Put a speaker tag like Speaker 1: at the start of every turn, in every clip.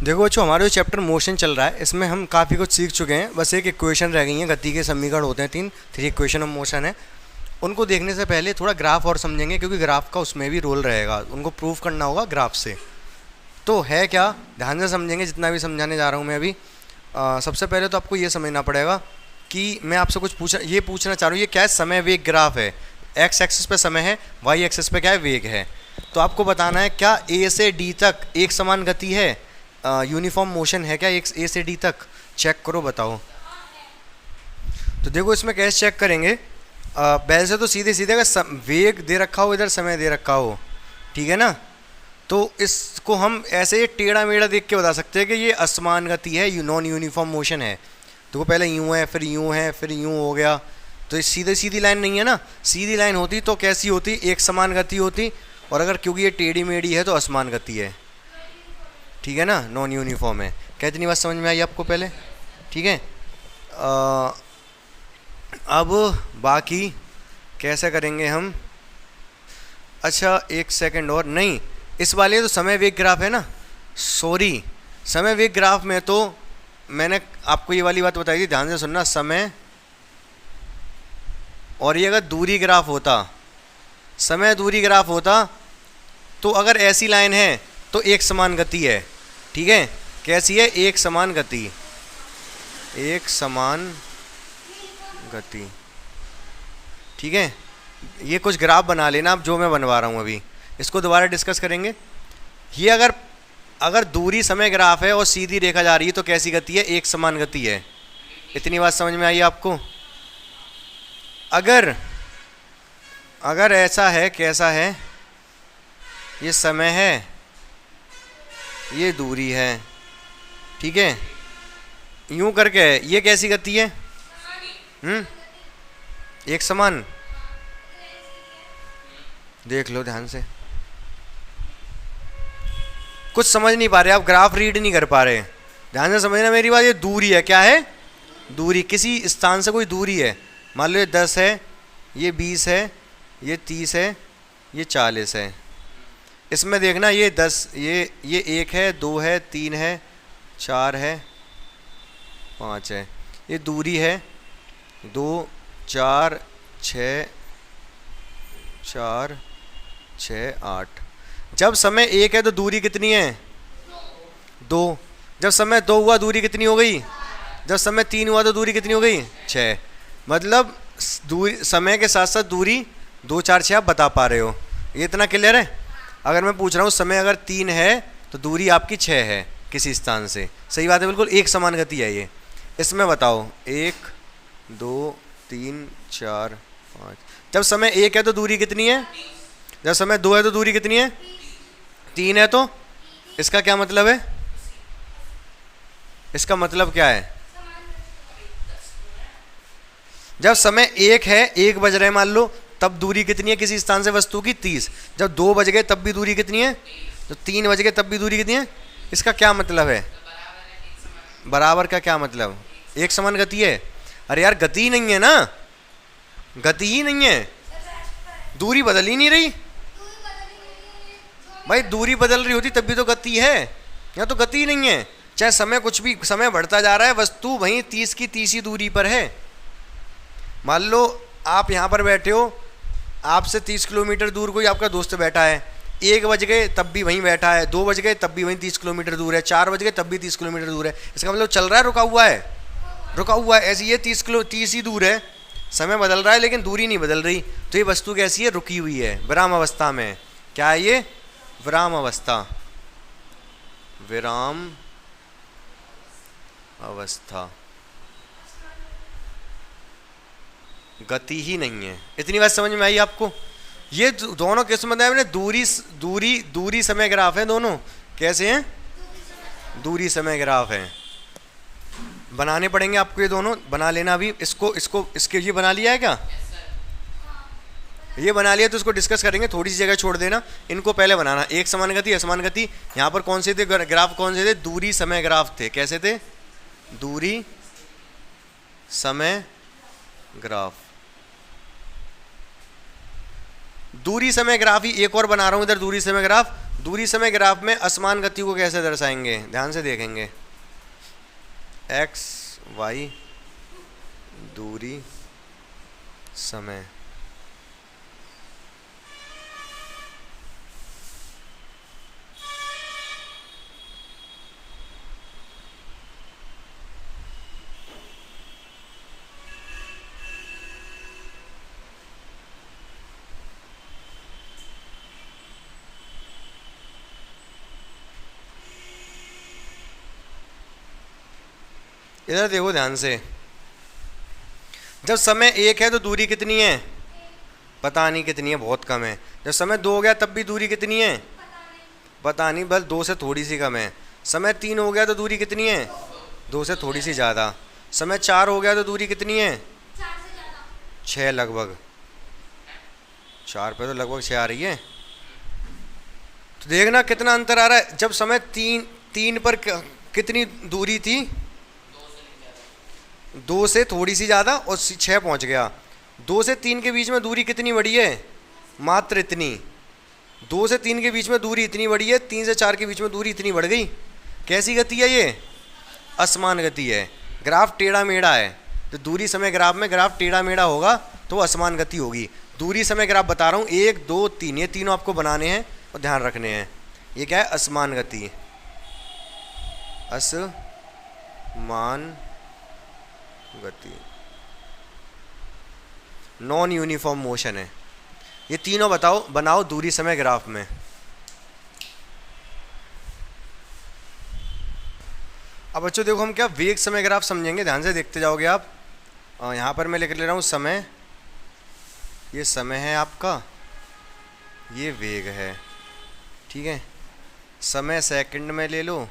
Speaker 1: देखो बच्चों, हमारा जो चैप्टर मोशन चल रहा है इसमें हम काफ़ी कुछ सीख चुके हैं। बस एक इक्वेशन रह गई है, गति के समीकरण होते हैं थ्री इक्वेशन ऑफ मोशन है। उनको देखने से पहले थोड़ा ग्राफ और समझेंगे, क्योंकि ग्राफ का उसमें भी रोल रहेगा, उनको प्रूव करना होगा ग्राफ से। तो है क्या, ध्यान से समझेंगे जितना भी समझाने जा रहा हूँ मैं अभी। सबसे पहले तो आपको ये समझना पड़ेगा कि मैं आपसे कुछ पूछना चाह रहा हूँ, ये क्या है, समय वेग ग्राफ है। एक्स एक्सिस पे समय है, वाई एक्सिस पे क्या है, वेग है। तो आपको बताना है क्या ए से डी तक एक समान गति है, यूनिफॉर्म मोशन है क्या एक ए से डी तक। चेक करो, बताओ। तो देखो इसमें कैसे चेक करेंगे। वैसे तो सीधे सीधे अगर वेग दे रखा हो, इधर समय दे रखा हो, ठीक है ना, तो इसको हम ऐसे टेढ़ा मेढ़ा देख के बता सकते हैं कि ये असमान गति है, नॉन यूनिफॉर्म मोशन है। देखो पहले यूँ है, फिर यूँ है, फिर यूँ हो गया। तो ये सीधे सीधी लाइन नहीं है ना, सीधी लाइन होती तो कैसी होती, एक समान गति होती। और अगर क्योंकि ये टेढ़ी मेढ़ी है तो असमान गति है, ठीक है ना, नॉन यूनिफॉर्म है। क्या इतनी बात समझ में आई आपको पहले, ठीक है। अब बाकी कैसे करेंगे हम। अच्छा एक सेकंड और, नहीं इस वाले तो समय वेग ग्राफ है ना, सॉरी, समय वेग ग्राफ में तो मैंने आपको ये वाली बात बताई थी, ध्यान से सुनना। समय और ये अगर दूरी ग्राफ होता, समय दूरी ग्राफ होता, तो अगर ऐसी लाइन है तो एक समान गति है, ठीक है। कैसी है, एक समान गति, एक समान गति, ठीक है। ये कुछ ग्राफ बना लेना आप, जो मैं बनवा रहा हूँ अभी, इसको दोबारा डिस्कस करेंगे। ये अगर दूरी समय ग्राफ है और सीधी रेखा जा रही है तो कैसी गति है, एक समान गति है। इतनी बात समझ में आई आपको। अगर ऐसा है, कैसा है, ये समय है, ये दूरी है, ठीक है, यूं करके ये कैसी गति है, एक समान। देख लो ध्यान से, कुछ समझ नहीं पा रहे आप, ग्राफ रीड नहीं कर पा रहे, ध्यान से समझना मेरी बात। ये दूरी है, क्या है, दूरी, किसी स्थान से कोई दूरी है। मान लो ये 10 है, ये 20 है, ये 30 है, ये 40 है। इसमें देखना ये 10, ये 1 है, 2 है, 3 है, 4 है, 5 है। ये दूरी है 2 4 6 4 6 8। जब समय 1 है तो दूरी कितनी है, 2। जब समय 2 हुआ दूरी कितनी हो गई, जब समय 3 हुआ तो दूरी कितनी हो गई, 6। मतलब दूरी, समय के साथ साथ दूरी 2 4 6 आप बता पा रहे हो, ये इतना क्लियर है। अगर मैं पूछ रहा हूँ समय अगर 3 है तो दूरी आपकी 6 है किसी स्थान से, सही बात है, बिल्कुल एक समान गति है ये। इसमें बताओ 1 2 3 4 5। जब समय 1 है तो दूरी कितनी है, जब समय 2 है तो दूरी कितनी है, 3 है। तो इसका क्या मतलब है, इसका मतलब क्या है, जब समय 1 है, 1 बज रहे मान लो, तब दूरी कितनी है किसी स्थान से वस्तु की, 30। जब 2 बज गए तब भी दूरी कितनी है, तो 3 बज गए तब भी दूरी कितनी है। इसका क्या मतलब है, बराबर का क्या मतलब, एक समान गति है। अरे यार गति ही नहीं है ना, गति ही नहीं है, दूरी बदल ही नहीं रही भाई। दूरी बदल रही होती तब भी तो गति है, यहाँ तो गति ही नहीं है। चाहे समय कुछ भी, समय बढ़ता जा रहा है, वस्तु वहीं 30 की 30 ही दूरी पर है। मान लो आप यहाँ पर बैठे हो, आपसे 30 किलोमीटर दूर कोई आपका दोस्त बैठा है, 1 बज गए तब भी वहीं बैठा है, 2 बज गए तब भी वहीं 30 किलोमीटर दूर है, 4 बज गए तब भी 30 किलोमीटर दूर है। इसका मतलब चल रहा है, रुका हुआ है, रुका हुआ है। ऐसे ये 30 ही दूर है, समय बदल रहा है लेकिन दूरी नहीं बदल रही। तो ये वस्तु कैसी है, रुकी हुई है, विराम अवस्था में। क्या है ये, विराम अवस्था, विराम अवस्था, गति ही नहीं है। इतनी बात समझ में आई आपको। ये दोनों कैसे बताया मैंने, दूरी समय ग्राफ है दोनों। कैसे हैं, दूरी समय ग्राफ है। बनाने पड़ेंगे आपको ये दोनों, बना लेना अभी। इसके ये बना लिया है क्या, ये बना लिया तो इसको डिस्कस करेंगे, थोड़ी सी जगह छोड़ देना। इनको पहले बनाना, एक समान गति असमान गति। यहाँ पर कौन से थे ग्राफ, कौन से थे, दूरी समय ग्राफ थे। कैसे थे, दूरी समय ग्राफ। दूरी समय ग्राफ ही एक और बना रहा हूं इधर, दूरी समय ग्राफ। दूरी समय ग्राफ में असमान गति को कैसे दर्शाएंगे, ध्यान से देखेंगे। एक्स वाई दूरी समय। इधर देखो ध्यान से, जब समय एक है तो दूरी कितनी है, पता नहीं कितनी है, बहुत कम है। जब समय दो हो गया तब भी दूरी कितनी है, पता नहीं, बस दो से थोड़ी सी कम है। समय तीन हो गया तो दूरी कितनी है, दो से थोड़ी सी ज़्यादा। समय चार हो गया तो दूरी कितनी है, छः लगभग, चार पे तो लगभग छः आ रही है। तो देखना कितना अंतर आ रहा है। जब समय तीन पर कितनी दूरी थी, दो से थोड़ी सी ज़्यादा, और छः पहुंच गया। दो से तीन के बीच में दूरी कितनी बड़ी है, मात्र इतनी। दो से तीन के बीच में दूरी इतनी बड़ी है, तीन से चार के बीच में दूरी इतनी बढ़ गई। कैसी गति है ये, असमान गति है। ग्राफ टेढ़ा मेढ़ा है, तो दूरी समय ग्राफ में ग्राफ टेढ़ा मेढ़ा होगा तो असमान गति होगी। दूरी समय ग्राफ बता रहा हूँ, एक दो तीन, ये तीनों आपको बनाने हैं और ध्यान रखने हैं। ये क्या है, असमान गति, असमान गति, नॉन यूनिफॉर्म मोशन है। ये तीनों बनाओ दूरी समय ग्राफ में। अब बच्चों देखो, हम क्या वेग समय ग्राफ समझेंगे, ध्यान से देखते जाओगे आप। यहाँ पर मैं लिख ले रहा हूँ समय, ये समय है आपका, ये वेग है, ठीक है। समय सेकंड में ले लो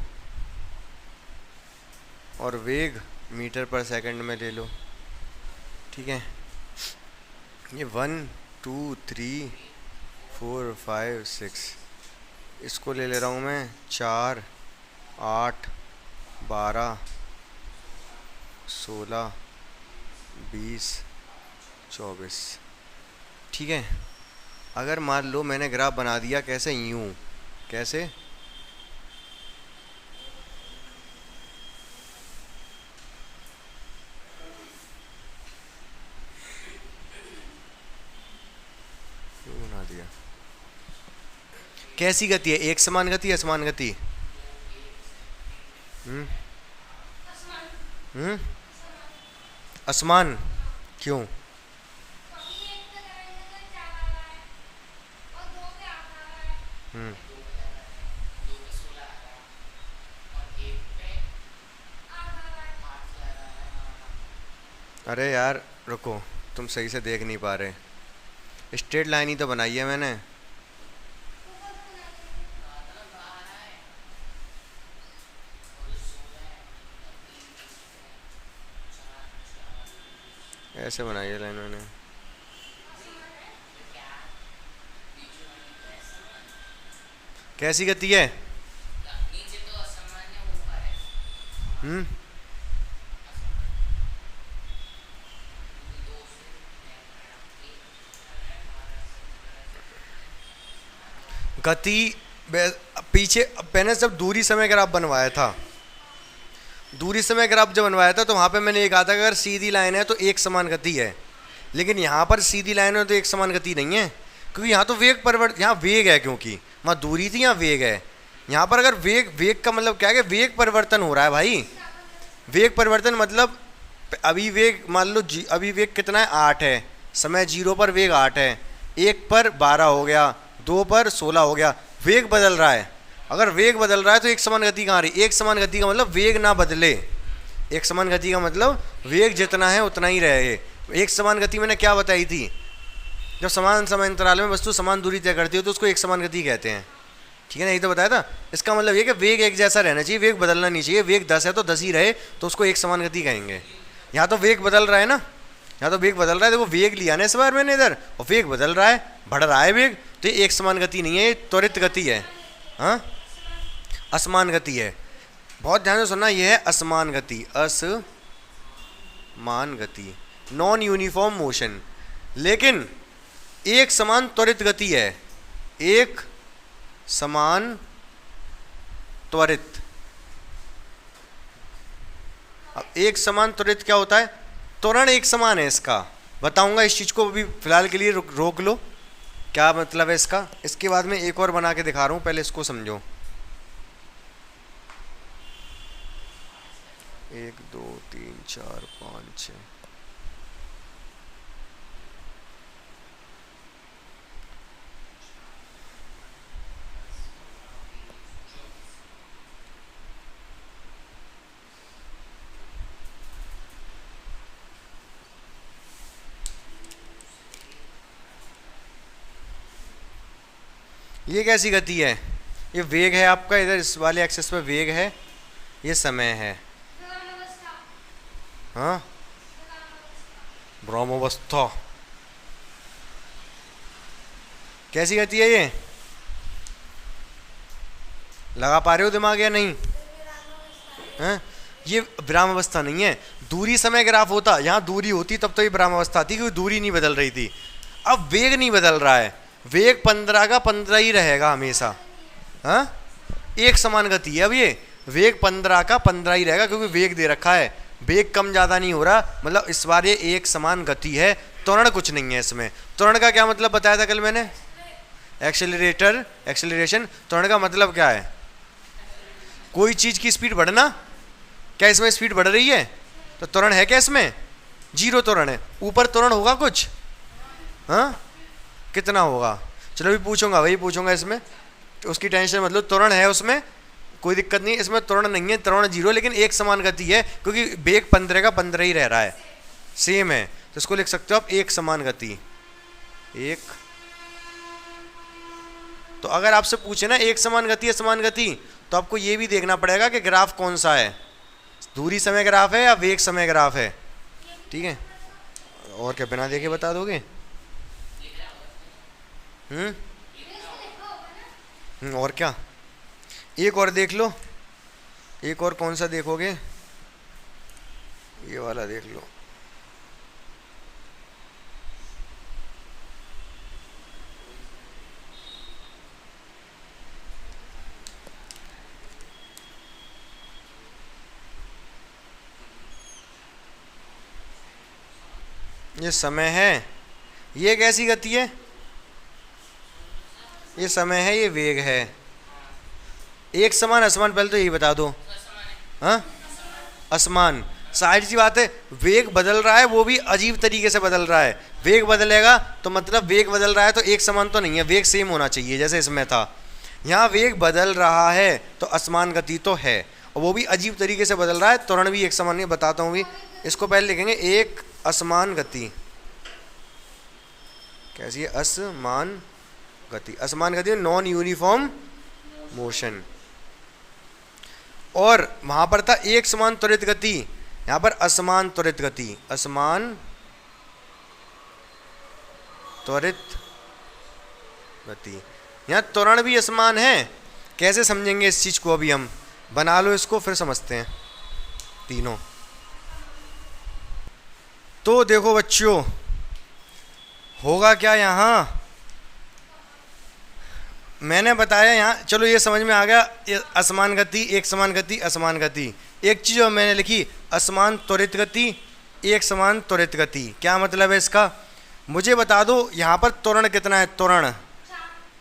Speaker 1: और वेग मीटर पर सेकंड में ले लो, ठीक है। ये 1 2 3 4 5 6, इसको ले रहा हूँ मैं 4 8 12 16 20 24, ठीक है। अगर मान लो मैंने ग्राफ बना दिया कैसे, यूँ, कैसे, बना दिया। कैसी गति है, एक समान गति, असमान गति, असमान, क्यों, अरे यार रुको, तुम सही से देख नहीं पा रहे। स्ट्रेट लाइन ही तो बनाई है मैंने। ऐसे बनाई है लाइन मैंने। कैसी गति है, गति पीछे मैंने जब दूरी समय ग्राफ बनवाया था, दूरी समय ग्राफ जब बनवाया था तो वहाँ पे मैंने ये कहा था कि अगर सीधी लाइन है तो एक समान गति है। लेकिन यहाँ पर सीधी लाइन है तो एक समान गति नहीं है, क्योंकि यहाँ तो वेग परिवर्तन, यहाँ वेग है, क्योंकि वहाँ दूरी थी, यहाँ वेग है। यहाँ पर अगर वेग का मतलब क्या है कि वेग परिवर्तन हो रहा है भाई। वेग परिवर्तन मतलब अभी वेग मान लो अभी वेग कितना है, 8 है, समय 0 पर वेग 8 है, 1 पर 12 हो गया, 2 पर 16 हो गया, वेग बदल रहा है। अगर वेग बदल रहा है तो एक समान गति कहाँ रही, एक समान गति का मतलब वेग ना बदले। एक समान गति का मतलब वेग जितना है उतना ही रहे। एक समान गति मैंने क्या बताई थी, जब समान समय अंतराल में वस्तु समान दूरी तय करती हो तो उसको एक समान गति कहते हैं, ठीक है ना, यही तो बताया था। इसका मतलब ये कि वेग एक जैसा रहना चाहिए, वेग बदलना नहीं चाहिए। वेग 10 है तो 10 ही रहे तो उसको एक समान गति कहेंगे। यहाँ तो वेग बदल रहा है ना, यहाँ तो वेग बदल रहा है, देखो वेग लिया ना इस बार मैंने इधर, और वेग बदल रहा है, बढ़ रहा है वेग, तो ये एक समान गति नहीं है, ये त्वरित गति है, हाँ, असमान गति है। बहुत ध्यान से सुनना, यह है असमान गति, असमान गति, नॉन यूनिफॉर्म मोशन। लेकिन एक समान त्वरित गति है, एक समान त्वरित। अब एक समान त्वरित क्या होता है? त्वरण एक समान है इसका, बताऊंगा इस चीज को, अभी फिलहाल के लिए रोक लो, क्या मतलब है इसका। इसके बाद में एक और बना के दिखा रहा हूं, पहले इसको समझो। 1 2 3 4 5 6। ये कैसी गति है? ये वेग है आपका, इधर इस वाले एक्सिस पे वेग है, ये समय है। हाँ, ब्रह्मावस्था। कैसी गति है ये? लगा पा रहे हो दिमाग या नहीं? हैं? ये ब्रह्मावस्था नहीं है। दूरी समय ग्राफ होता, यहाँ दूरी होती तब तो ये ब्रह्मावस्था थी, क्योंकि दूरी नहीं बदल रही थी। अब वेग नहीं बदल रहा है, वेग 15 का 15 ही रहेगा हमेशा। हाँ, एक समान गति है। अब ये वेग 15 का 15 ही रहेगा, क्योंकि वेग दे रखा है, वेग कम ज़्यादा नहीं हो रहा, मतलब इस बार ये एक समान गति है। त्वरण कुछ नहीं है इसमें। त्वरण का क्या मतलब बताया था कल मैंने? Accelerator, acceleration. त्वरण का मतलब क्या है? कोई चीज़ की स्पीड बढ़ना। क्या इसमें स्पीड बढ़ रही है? तो त्वरण है क्या इसमें? जीरो त्वरण है। ऊपर त्वरण होगा कुछ? हाँ, कितना होगा? चलो अभी पूछूंगा, वही पूछूंगा इसमें, तो उसकी टेंशन मतलब। त्वरण है उसमें, कोई दिक्कत नहीं, इसमें त्वरण नहीं है, त्वरण जीरो, लेकिन एक समान गति है, क्योंकि वेग 15 का 15 ही रह रहा है, सेम है, तो इसको लिख सकते हो आप एक समान गति। एक, तो अगर आपसे पूछे ना एक समान गति है समान गति, तो आपको ये भी देखना पड़ेगा कि ग्राफ कौन सा है, दूरी समय ग्राफ है या वेग समय ग्राफ है। ठीक है, और क्या बिना देखे बता दोगे? और क्या? एक और देख लो, एक और कौन सा देखोगे? ये वाला देख लो। ये समय है, ये कैसी गति है? ये समय है, ये वेग है। एक समान असमान, पहले तो यही बता दो। हाँ, असमान, सारी सी बात है। वेग बदल रहा है, वो भी अजीब तरीके से बदल रहा है। वेग बदलेगा तो मतलब वेग बदल रहा है तो एक समान तो नहीं है, वेग सेम होना चाहिए जैसे इसमें था। यहाँ वेग बदल रहा है तो असमान गति तो है, और वो भी अजीब तरीके से बदल रहा है। त्वरण भी एक समान नहीं, बताता हूँ भी। इसको पहले लिखेंगे एक असमान गति। कैसी है? असमान गति। असमान गति नॉन यूनिफॉर्म मोशन। और वहां पर था एक समान त्वरित गति, यहां पर असमान त्वरित गति। असमान त्वरित गति। यहां त्वरण भी असमान है। कैसे समझेंगे इस चीज को? अभी हम बना लो इसको, फिर समझते हैं तीनों। तो देखो बच्चों, होगा क्या यहां? मैंने बताया यहाँ, चलो ये समझ में आ गया, असमान गति, एक समान गति, असमान गति। एक चीज़ और मैंने लिखी, असमान त्वरित गति, एक समान त्वरित गति। क्या मतलब है इसका? मुझे बता दो यहाँ पर त्वरण कितना है? त्वरण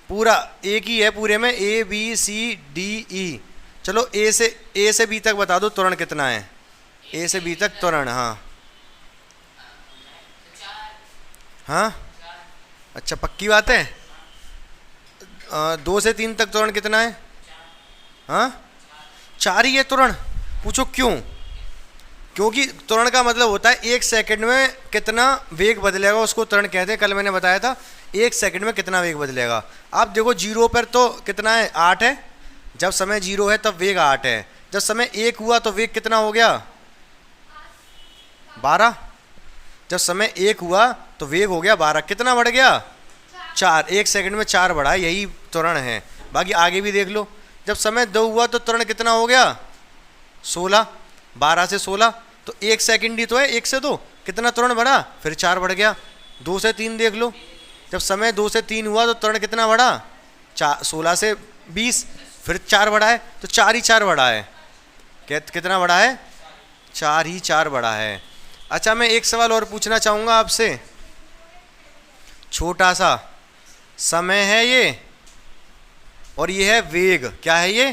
Speaker 1: पूरा एक ही है पूरे में, A B C D E। चलो ए से बी तक बता दो त्वरण कितना है? A से B तक त्वरण। हाँ हाँ, अच्छा पक्की बात है। 2 से 3 तक त्वरण कितना है? हाँ, 4 ही है त्वरण। पूछो क्यों? क्योंकि त्वरण का मतलब होता है एक सेकंड में कितना वेग बदलेगा, उसको त्वरण कहते हैं। कल मैंने बताया था एक सेकंड में कितना वेग बदलेगा। आप देखो जीरो पर तो कितना है? 8 है। जब समय 0 है तब वेग 8 है। जब समय 1 हुआ तो वेग कितना हो गया? 12। जब समय 1 हुआ तो वेग हो गया 12। कितना बढ़ गया? 4। एक सेकंड में 4 बढ़ा, यही त्वरण है। बाकी आगे भी देख लो। जब समय 2 हुआ तो त्वरण कितना हो गया? 16। 12 से 16 तो एक सेकंड ही तो है। 1 से 2 कितना त्वरण बढ़ा? फिर 4 बढ़ गया। 2 से 3 देख लो। जब समय 2 से 3 हुआ तो त्वरण कितना बढ़ा? 16 से 20, फिर 4 बढ़ा है तो 4 ही 4 बढ़ा है। कितना बढ़ा है? 4 ही 4 बढ़ा है। अच्छा, मैं एक सवाल और पूछना चाहूँगा आपसे। छोटा सा समय है ये, और ये है वेग। क्या है ये?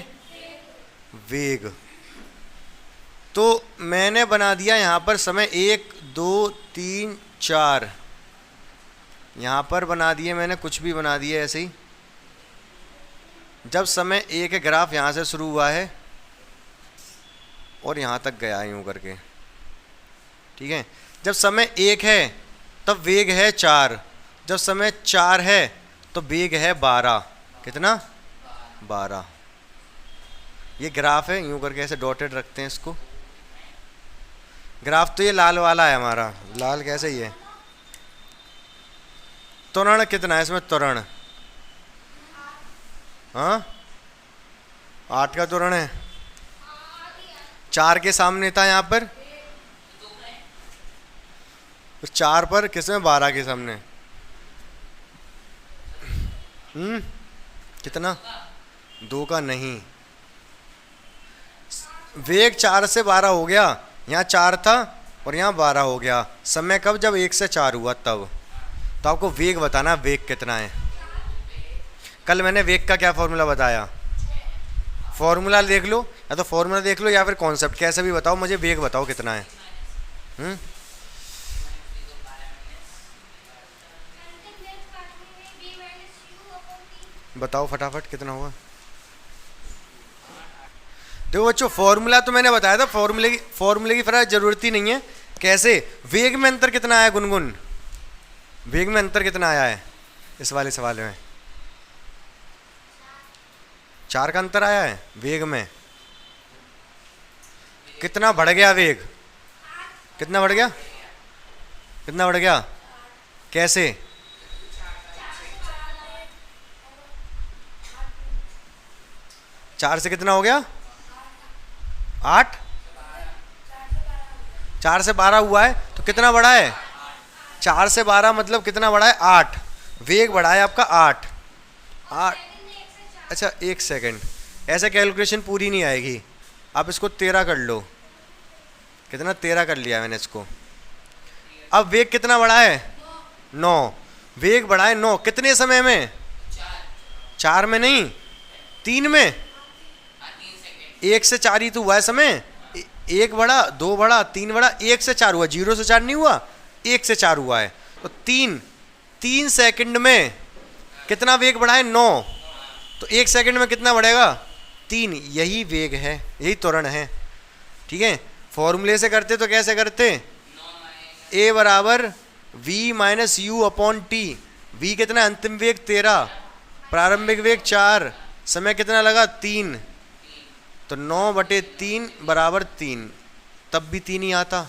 Speaker 1: वेग। तो मैंने बना दिया यहाँ पर समय 1 2 3 4, यहाँ पर बना दिए मैंने, कुछ भी बना दिए ऐसे ही। जब समय 1 है, ग्राफ यहाँ से शुरू हुआ है और यहाँ तक गया है यूँ करके, ठीक है। जब समय 1 है तब वेग है 4, जब समय 4 है तो वेग है 12। कितना? 12। ये ग्राफ है, यूँ करके ऐसे डॉटेड रखते हैं इसको। ग्राफ तो ये लाल वाला है हमारा, लाल कैसे ही है। त्वरण कितना है इसमें? त्वरण, हाँ 8 का त्वरण है। 4 के सामने था यहाँ पर, 4 पर किसमें? 12 के सामने। कितना? 2 का नहीं। वेग 4 से 12 हो गया, यहाँ 4 था और यहाँ 12 हो गया। समय कब? जब 1 से 4 हुआ तब। तो आपको वेग बताना, वेग कितना है। कल मैंने वेग का क्या फॉर्मूला बताया? फॉर्मूला देख लो, या तो फॉर्मूला देख लो या फिर कॉन्सेप्ट, कैसे भी बताओ, मुझे वेग बताओ कितना है। बताओ फटाफट कितना हुआ। देखो बच्चों, फॉर्मूला तो मैंने बताया था, फॉर्मूले की फिर जरूरत ही नहीं है। कैसे? वेग में अंतर कितना आया गुनगुन? वेग में अंतर कितना आया है इस वाले सवाल में? 4 का अंतर आया है वेग में। कितना बढ़ गया वेग? कितना बढ़ गया? कितना बढ़ गया? कैसे? 4 से कितना हो गया? 8। 4 से 12 हुआ है तो कितना बढ़ा है? 4 से 12 मतलब कितना बढ़ा है? 8। वेग बढ़ा है आपका 8। अच्छा 1 सेकंड, ऐसे कैलकुलेशन पूरी नहीं आएगी। आप इसको 13 कर लो। कितना? 13 कर लिया मैंने इसको। अब वेग कितना बढ़ा है? 9। वेग बढ़ा है 9, कितने समय में? 4 में नहीं, 3 में। 1 से 4 ही तो हुआ है समय। 1 बढ़ा, 2 बढ़ा, 3 बढ़ा, 1 से 4 हुआ। 0 से 4 नहीं हुआ, 1 से 4 हुआ है। तो 3 सेकंड में कितना वेग बढ़ा है? 9। तो 1 सेकंड में कितना बढ़ेगा? 3। यही वेग है, यही त्वरण है, ठीक है। फॉर्मूले से करते तो कैसे करते? A बराबर v minus u upon T. v कितना? अंतिम वेग 13, प्रारंभिक वेग 4, समय कितना लगा? 3। तो 9/3 बराबर 3, तब भी 3 ही आता।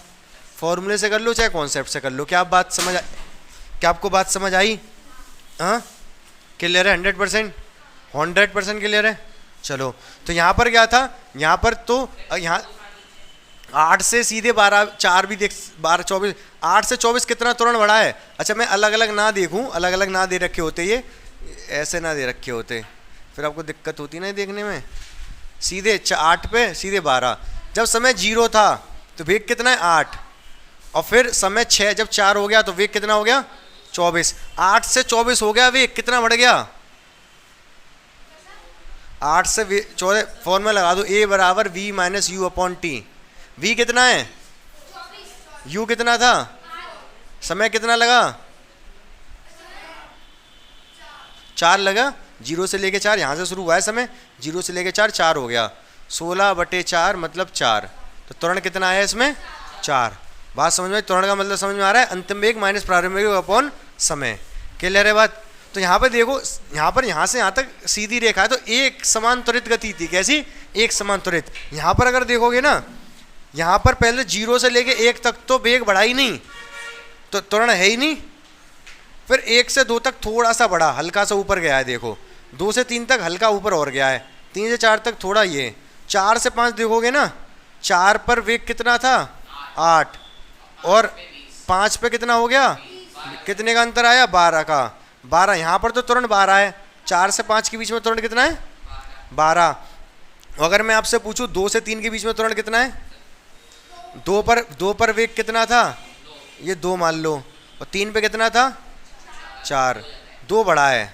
Speaker 1: फॉर्मूले से कर लो चाहे कॉन्सेप्ट से कर लो। क्या आपको बात समझ आई? हाँ, क्लियर है? 100% क्लियर है। चलो, तो यहाँ पर क्या था? यहाँ पर तो यहाँ 8 से सीधे 12, 4 भी देख, 12 24, 8 से 24 कितना त्वरण बढ़ा है? अच्छा, मैं अलग अलग ना देखूँ, अलग अलग ना दे रखे होते, ये ऐसे ना दे रखे होते, फिर आपको दिक्कत होती ना देखने में। सीधे 8 पे सीधे 12। जब समय 0 था तो वेग कितना है? 8। और फिर समय 6, जब 4 हो गया तो वेग कितना हो गया? 24। 8 से 24 हो गया, वेग कितना बढ़ गया? 8 से 14। फॉर्मूला लगा दो, A बराबर v minus u upon T. v कितना है? u कितना था? समय कितना लगा? 4 लगा। 0 से लेके 4, यहाँ से शुरू हुआ है समय, 0 से लेके 4, 4 हो गया। 16/4 मतलब 4। तो त्वरण कितना आया इसमें? 4। बात समझ में? त्वरण का मतलब समझ में आ रहा है? अंतिम वेग माइनस प्रारंभिक वेग अपॉन समय। क्लियर है बात? तो यहाँ पर देखो, यहाँ पर यहाँ से यहाँ तक सीधी रेखा है, तो एक समान त्वरित गति थी। कैसी? एक समान त्वरित। यहाँ पर अगर देखोगे ना, यहाँ पर पहले 0 से लेके 1 तक तो वेग बढ़ा ही नहीं, तो त्वरण है ही नहीं। फिर 1 से 2 तक थोड़ा सा बढ़ा, हल्का सा ऊपर गया है, देखो। 2 से 3 तक हल्का ऊपर और गया है। 3 से 4 तक थोड़ा ये। 4 से 5 देखोगे ना, 4 पर वेग कितना था? 8। और 5 पे कितना हो गया? कितने का अंतर आया? 12 का। 12। यहाँ पर तो त्वरण 12 है, 4 से 5 के बीच में त्वरण कितना है? 12। अगर मैं आपसे पूछूं 2 से 3 के बीच में त्वरण कितना है? 2 पर वेग कितना था? ये 2 मान लो। और 3 पे कितना था? 4। 2 बड़ा है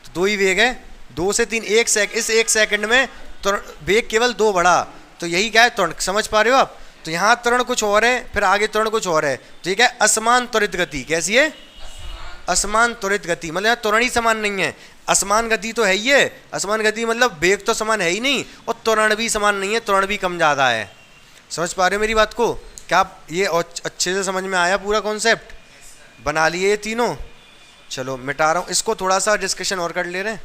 Speaker 1: तो 2 ही वेग है। 2 से 3 इस 1 सेकंड में वेग केवल 2 बढ़ा, तो यही क्या है? त्वरण। समझ पा रहे हो आप? तो यहाँ त्वरण कुछ और है, फिर आगे त्वरण कुछ और है, तो ये क्या है? असमान त्वरित गति। कैसी है? असमान त्वरित गति। मतलब यहाँ त्वरण ही समान नहीं है, असमान गति तो है ही है। असमान गति मतलब वेग तो समान है ही नहीं, और त्वरण भी समान नहीं है, त्वरण भी कम ज़्यादा है। समझ पा रहे हो मेरी बात को? क्या आप ये अच्छे से समझ में आया? पूरा कॉन्सेप्ट बना लिए ये तीनों? चलो मिटा रहा हूँ इसको, थोड़ा सा डिस्कशन और कर ले रहे हैं।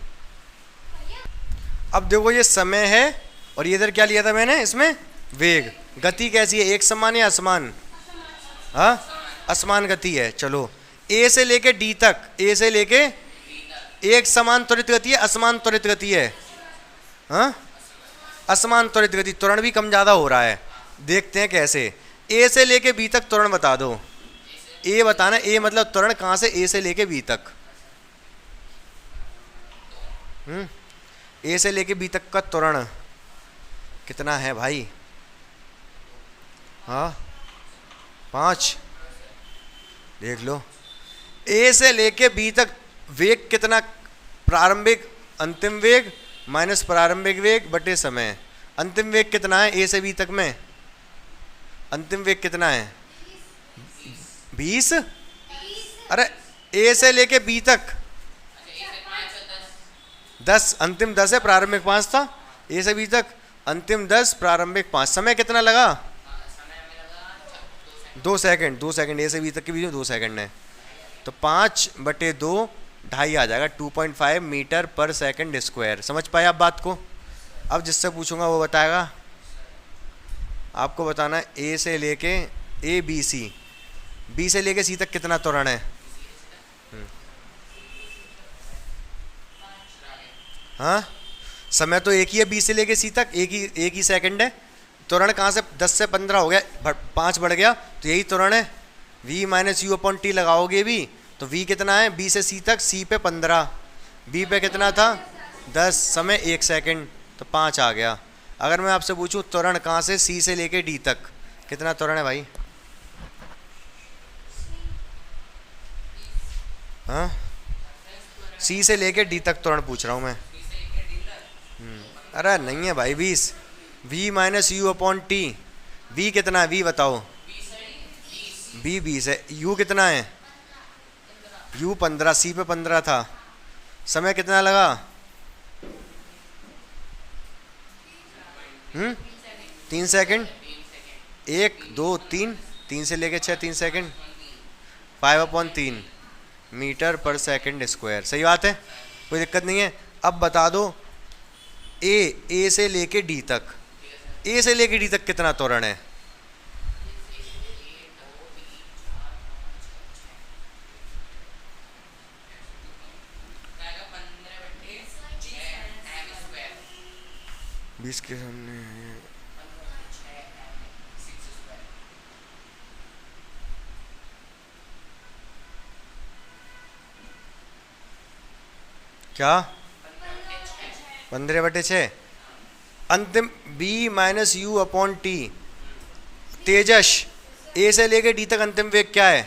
Speaker 1: अब देखो ये समय है, और ये इधर क्या लिया था मैंने? इसमें वेग। गति कैसी है? एक समान या असमान? हाँ, असमान गति है। चलो ए से लेके डी तक, ए से लेके एक समान त्वरित गति है, असमान त्वरित गति है? हाँ, असमान त्वरित गति। त्वरण भी कम ज़्यादा हो रहा है, देखते हैं कैसे। ए से लेके बी तक त्वरण बता दो। ए बताना, ए मतलब त्वरण कहाँ से? ए से लेके बी तक। ए से लेके बी तक का त्वरण कितना है भाई? हाँ, 5। देख लो, ए से लेके बी तक वेग कितना? प्रारंभिक अंतिम वेग माइनस प्रारंभिक वेग बटे समय। अंतिम वेग कितना है ए से बी तक में? अंतिम वेग कितना है? 20। अरे ए से लेके बी तक 10, अंतिम 10 है, प्रारंभिक 5 था। ए से बी तक अंतिम 10, प्रारंभिक 5। समय कितना लगा? 2 सेकंड। 2 सेकंड ए से बी तक के बीच में 2 सेकंड है, तो 5/2 2.5 आ जाएगा। 2.5 मीटर पर सेकंड स्क्वायर। समझ पाए आप बात को? अब जिससे पूछूंगा वो बताएगा। आपको बताना है ए से लेके ए बी सी, बी से लेके सी तक कितना त्वरण है? हाँ, समय तो एक ही है, बी से लेके सी तक एक ही सेकंड है। त्वरण कहाँ से? 10 से 15 हो गया, 5 बढ़ गया, तो यही त्वरण है। v minus u upon T लगाओगे भी तो v कितना है? बी से सी तक, सी पे 15, बी पे कितना था? 10, समय 1 सेकंड, तो 5 आ गया। अगर मैं आपसे पूछूं त्वरण कहाँ से? सी से लेके डी तक कितना त्वरण है भाई? हाँ, सी से लेके डी तक त्वरण पूछ रहा हूँ मैं। अरे नहीं है भाई, 20। v minus u upon T, v कितना है? v बताओ। v 20 है। u कितना है? u 15, c पे 15 था। समय कितना लगा? 3 सेकंड। 1 2 3, 3 से लेके 6, 3 सेकंड। 5/3 मीटर पर सेकंड स्क्वायर। सही बात है, कोई दिक्कत नहीं है। अब बता दो ए से लेके डी तक, ए से लेके डी तक कितना त्वरण है? बीस के सामने क्या? 15/6। अंतिम b minus u upon t. Tejas, A से लेके डी तक अंतिम वेग क्या है?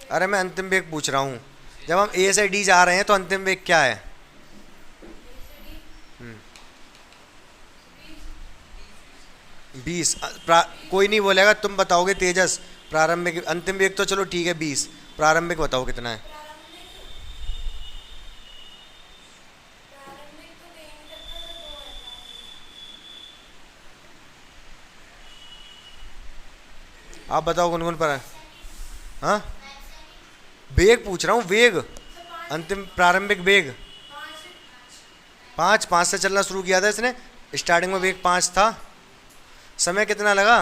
Speaker 1: अरे मैं अंतिम वेग पूछ रहा हूँ। जब हम ए से डी जा रहे हैं तो अंतिम वेग क्या है? 20। कोई नहीं बोलेगा, तुम बताओगे तेजस। प्रारंभिक अंतिम वेग तो चलो ठीक है 20, प्रारंभिक बताओ कितना है? आप बताओ कौन कौन पर है? हाँ, वेग पूछ रहा हूँ, वेग, अंतिम प्रारंभिक वेग 5 से चलना शुरू किया था इसने। स्टार्टिंग में वेग 5 था। समय कितना लगा?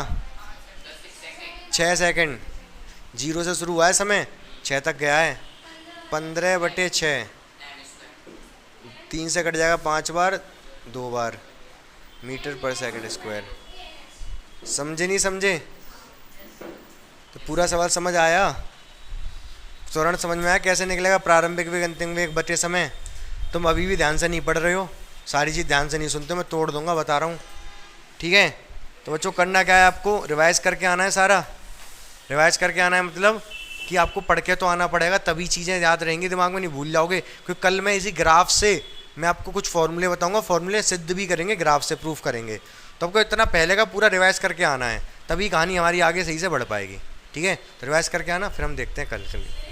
Speaker 1: 6 सेकंड। 0 से शुरू हुआ है समय, 6 तक गया है। 15/6, 3 से कट जाएगा 5 बार, 2 बार, मीटर पर सेकंड स्क्वायर। समझे नहीं समझे? तो पूरा सवाल समझ आया? त्वरण समझ में आया कैसे निकलेगा प्रारंभिक वेग अंतिम वेग बटे समय? तुम अभी भी ध्यान से नहीं पढ़ रहे हो, सारी चीज़ ध्यान से नहीं सुनते, मैं तोड़ दूंगा, बता रहा हूँ। ठीक है, तो बच्चों करना क्या है, आपको रिवाइज करके आना है, सारा रिवाइज करके आना है। मतलब कि आपको पढ़ के तो आना पड़ेगा, तभी चीज़ें याद रहेंगी, दिमाग में नहीं भूल जाओगे। क्योंकि कल मैं इसी ग्राफ से मैं आपको कुछ फॉर्मूले बताऊंगा, फॉर्मूले सिद्ध भी करेंगे, ग्राफ से प्रूफ करेंगे। तो आपको इतना पहले का पूरा रिवाइज करके आना है, तभी कहानी हमारी आगे सही से बढ़ पाएगी। ठीक है, तो रिवाइज करके आना, फिर हम देखते हैं कल के लिए।